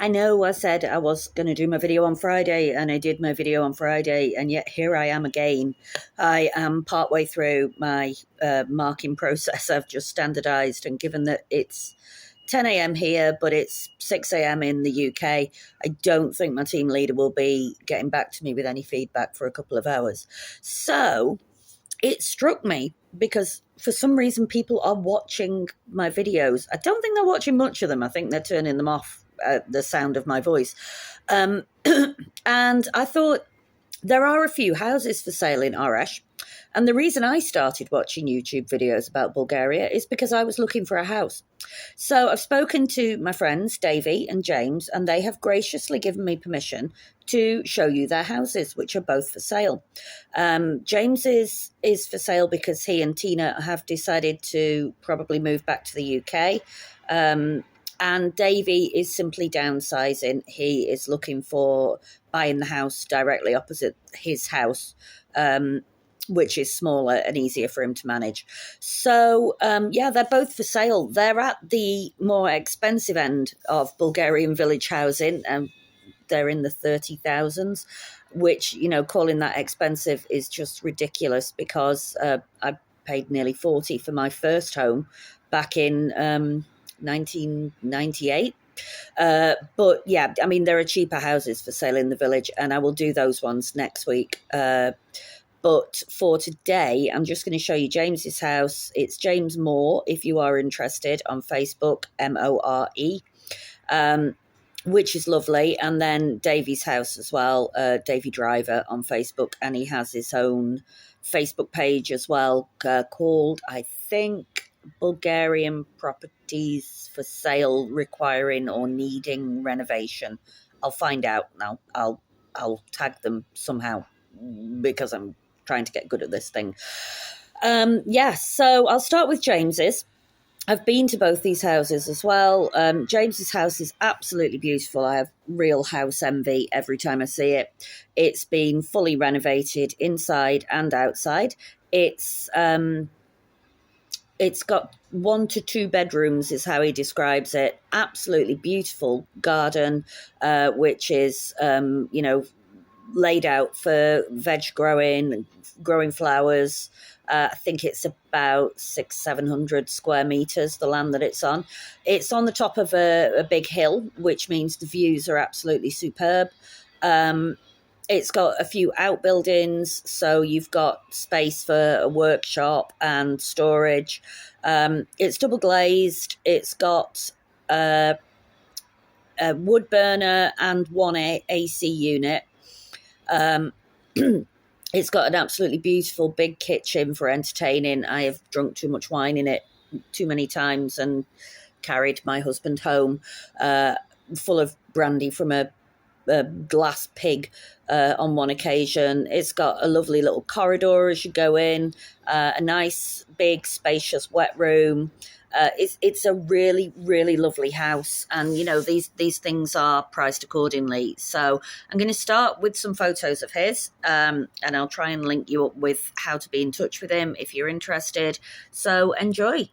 I know I said I was going to do my video on Friday, and I did my video on Friday, and yet here I am again. I am partway through my marking process. I've just standardised, and given that it's 10 a.m. here, but it's 6 a.m. in the UK, I don't think my team leader will be getting back to me with any feedback for a couple of hours. So it struck me because for some reason people are watching my videos. I don't think they're watching much of them. I think they're turning them off the sound of my voice. And I thought there are a few houses for sale in Arash. And the reason I started watching YouTube videos about Bulgaria is because I was looking for a house. So I've spoken to my friends, Davey and James, and they have graciously given me permission to show you their houses, which are both for sale. James is for sale because he and Tina have decided to probably move back to the UK. And Davey is simply downsizing. He is looking for buying the house directly opposite his house, which is smaller and easier for him to manage. So, yeah, they're both for sale. They're at the more expensive end of Bulgarian village housing. They're in the 30,000s, which, you know, calling that expensive is just ridiculous because I paid nearly 40 for my first home back in 1998. But yeah, I mean, there are cheaper houses for sale in the village, and I will do those ones next week. But for today, I'm just going to show you James's house. It's James Moore, if you are interested, on Facebook, More, which is lovely. And then Davey's house as well, Davey Driver on Facebook. And he has his own Facebook page as well, called, I think, Bulgarian Properties for Sale Requiring or Needing Renovation. I'll find out now. I'll tag them somehow because I'm trying to get good at this thing. So I'll start with James's. I've been to both these houses as well. James's house is absolutely beautiful. I have real house envy every time I see it. It's been fully renovated inside and outside. It's got 1 to 2 bedrooms is how he describes it. Absolutely beautiful garden, which is, laid out for veg growing flowers. I think it's about 600-700 square meters, the land that it's on. It's on the top of a big hill, which means the views are absolutely superb. It's got a few outbuildings, so you've got space for a workshop and storage. It's double glazed. It's got a wood burner and one AC unit. It's got an absolutely beautiful big kitchen for entertaining. I have drunk too much wine in it too many times and carried my husband home full of brandy from a glass pig on one occasion. It's got a lovely little corridor as you go in, a nice big spacious wet room. It's a really, really lovely house. And, you know, these things are priced accordingly. So I'm going to start with some photos of his, and I'll try and link you up with how to be in touch with him if you're interested. So enjoy.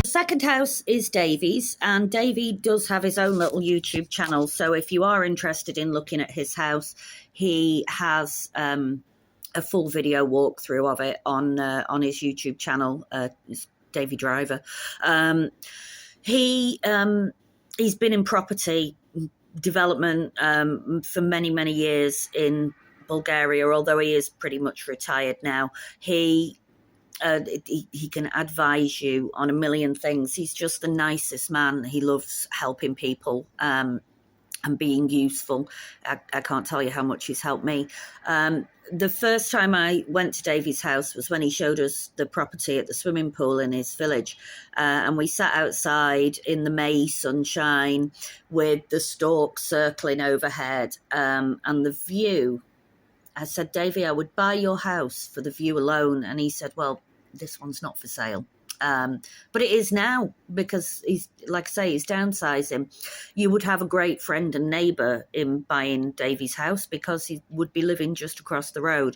Second house is Davey's, and Davey does have his own little YouTube channel. So if you are interested in looking at his house, he has a full video walkthrough of it on his YouTube channel. It's Davey Driver. He's been in property development for many, many years in Bulgaria, although he is pretty much retired now. He can advise you on a million things. He's just the nicest man. He loves helping people and being useful. I can't tell you how much he's helped me. The first time I went to Davey's house was when he showed us the property at the swimming pool in his village. And we sat outside in the May sunshine with the storks circling overhead and the view. I said, Davey, I would buy your house for the view alone. And he said, well, this one's not for sale. But it is now because he's, like I say, he's downsizing. You would have a great friend and neighbour in buying Davey's house because he would be living just across the road.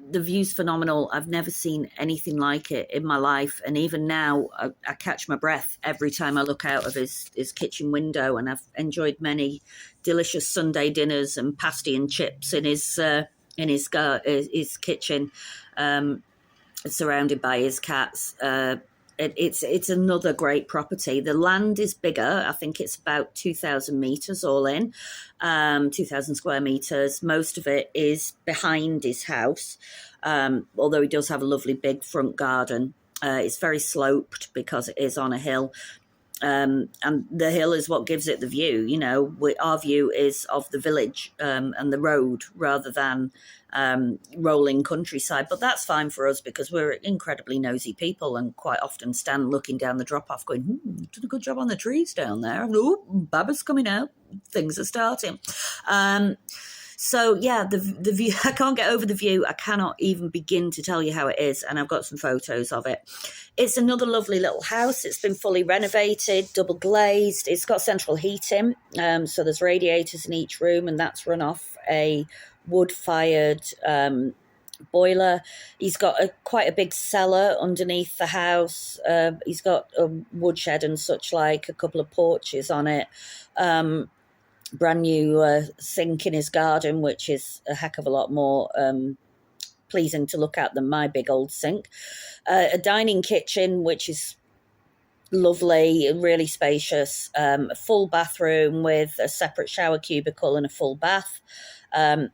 The view's phenomenal. I've never seen anything like it in my life. And even now, I catch my breath every time I look out of his kitchen window. And I've enjoyed many delicious Sunday dinners and pasty and chips in his kitchen, surrounded by his cats. It's another great property. The land is bigger. I think it's about 2,000 metres all in, 2,000 square metres. Most of it is behind his house, although he does have a lovely big front garden. It's very sloped because it is on a hill. And the hill is what gives it the view. You know, our view is of the village and the road rather than rolling countryside. But that's fine for us because we're incredibly nosy people and quite often stand looking down the drop-off going, you did a good job on the trees down there. Oh, Baba's coming out. Things are starting. So, yeah, the view, I can't get over the view. I cannot even begin to tell you how it is, and I've got some photos of it. It's another lovely little house. It's been fully renovated, double glazed. It's got central heating, so there's radiators in each room, and that's run off a wood-fired boiler. He's got quite a big cellar underneath the house. He's got a woodshed and such like, a couple of porches on it. Brand new sink in his garden, which is a heck of a lot more pleasing to look at than my big old sink. A dining kitchen, which is lovely, really spacious. A full bathroom with a separate shower cubicle and a full bath. A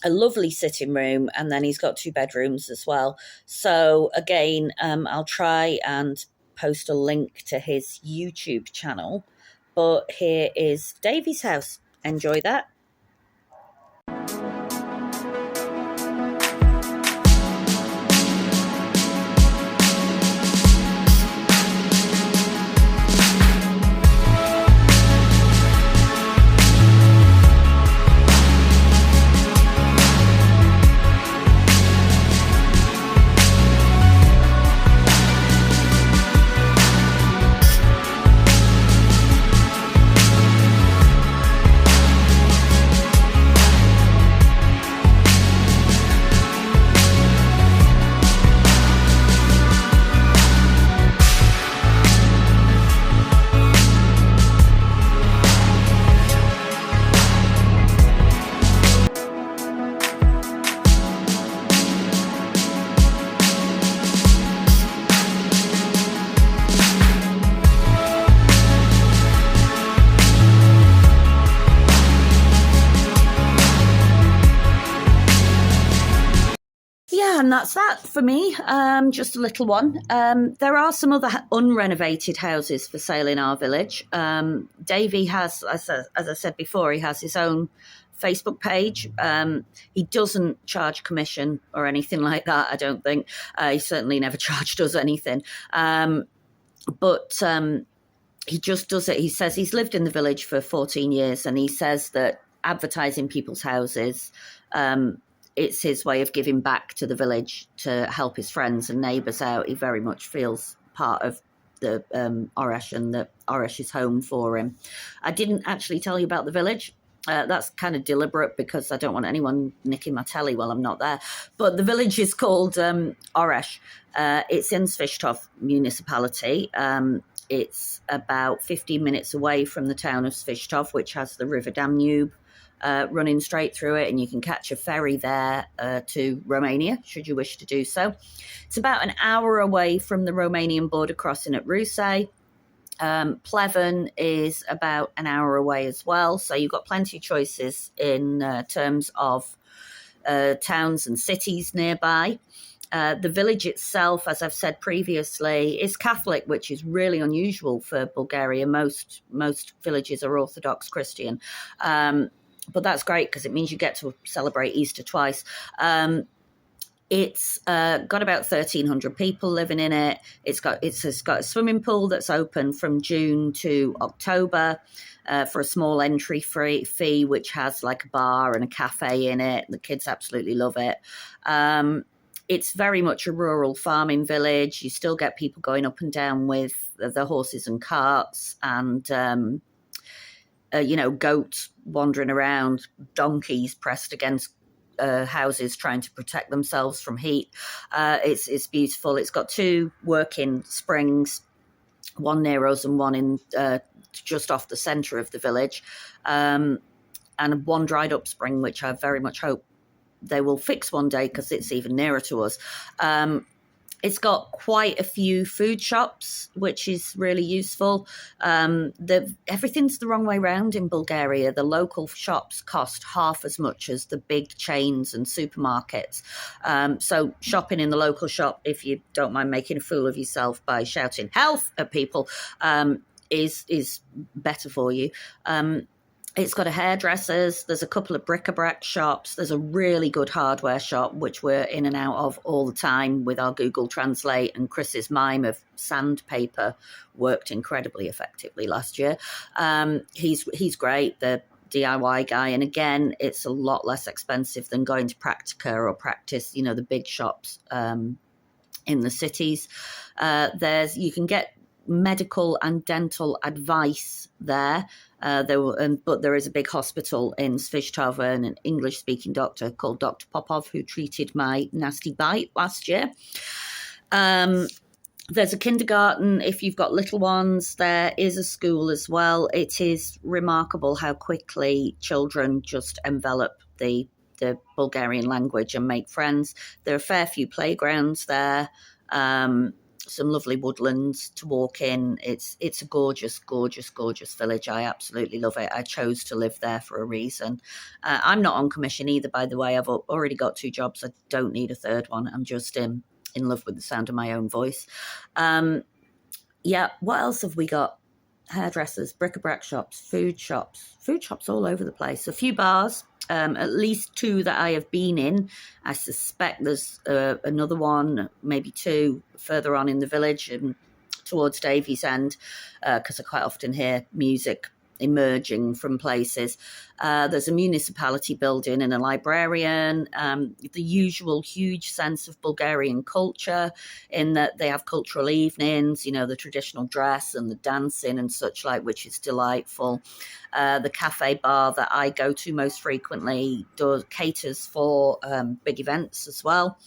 lovely sitting room, and then he's got 2 bedrooms as well. So again, I'll try and post a link to his YouTube channel. But here is Davey's house. Enjoy that. And that's that for me, just a little one. There are some other unrenovated houses for sale in our village. Davey has, as I said before, he has his own Facebook page. He doesn't charge commission or anything like that, I don't think. He certainly never charged us anything. But he just does it. He says he's lived in the village for 14 years, and he says that advertising people's houses, it's his way of giving back to the village to help his friends and neighbours out. He very much feels part of the Oresh, and that Oresh is home for him. I didn't actually tell you about the village. That's kind of deliberate because I don't want anyone nicking my telly while I'm not there. But the village is called Oresh. It's in Svishtov municipality. It's about 15 minutes away from the town of Svishtov, which has the River Danube running straight through it, and you can catch a ferry there to Romania, should you wish to do so. It's about an hour away from the Romanian border crossing at Rusei. Pleven is about an hour away as well. So you've got plenty of choices in terms of towns and cities nearby. The village itself, as I've said previously, is Catholic, which is really unusual for Bulgaria. Most villages are Orthodox Christian. But that's great because it means you get to celebrate Easter twice. It's got about 1,300 people living in it. It's got a swimming pool that's open from June to October for a small entry fee, which has like a bar and a cafe in it. The kids absolutely love it. It's very much a rural farming village. You still get people going up and down with the horses and carts, and goats wandering around, donkeys pressed against houses trying to protect themselves from heat. It's beautiful. It's got 2 working springs, one near us and one in just off the centre of the village, and one dried up spring, which I very much hope they will fix one day because it's even nearer to us. It's got quite a few food shops, which is really useful. Everything's the wrong way around in Bulgaria. The local shops cost half as much as the big chains and supermarkets. So shopping in the local shop, if you don't mind making a fool of yourself by shouting health at people, is better for you. It's got a hairdresser's. There's a couple of bric-a-brac shops. There's a really good hardware shop, which we're in and out of all the time with our Google Translate, and Chris's mime of sandpaper worked incredibly effectively last year. He's great, the DIY guy. And again, it's a lot less expensive than going to Practica or Practice, the big shops in the cities. You can get medical and dental advice there. But there is a big hospital in Svistova and an English-speaking doctor called Dr. Popov who treated my nasty bite last year. There's a kindergarten if you've got little ones. There is a school as well. It is remarkable how quickly children just envelop the Bulgarian language and make friends. There are a fair few playgrounds there. Some lovely woodlands to walk in. It's a gorgeous, gorgeous, gorgeous village. I absolutely love it. I chose to live there for a reason. I'm not on commission either, by the way. I've already got 2 jobs. I don't need a third one. I'm just in love with the sound of my own voice. What else have we got? Hairdressers, bric-a-brac shops, food shops all over the place. A few bars. At least 2 that I have been in. I suspect there's another one, maybe 2 further on in the village and towards Davey's end, because I quite often hear music emerging from places. There's a municipality building and a librarian, the usual huge sense of Bulgarian culture in that they have cultural evenings, the traditional dress and the dancing and such like, which is delightful. The cafe bar that I go to most frequently caters for big events as well.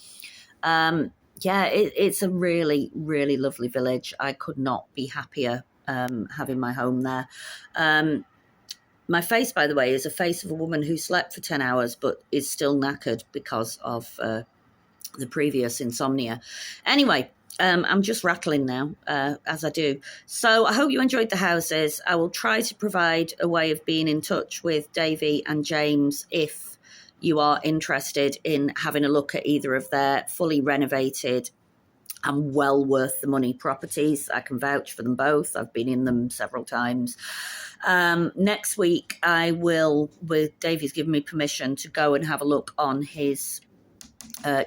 It's a really, really lovely village. I could not be happier having my home there. My face, by the way, is a face of a woman who slept for 10 hours but is still knackered because of the previous insomnia. Anyway, I'm just rattling now, as I do. So I hope you enjoyed the houses. I will try to provide a way of being in touch with Davey and James if you are interested in having a look at either of their fully renovated and well worth the money properties. I can vouch for them both. I've been in them several times. Next week, I will, with Davey's given me permission to go and have a look on his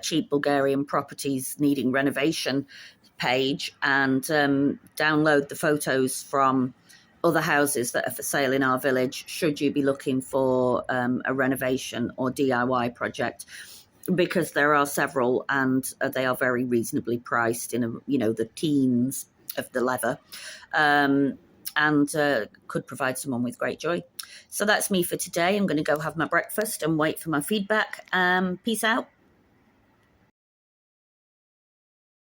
cheap Bulgarian properties needing renovation page and download the photos from other houses that are for sale in our village, should you be looking for a renovation or DIY project. Because there are several and they are very reasonably priced in the teens of the leather, and could provide someone with great joy. So that's me for today. I'm going to go have my breakfast and wait for my feedback. Peace out.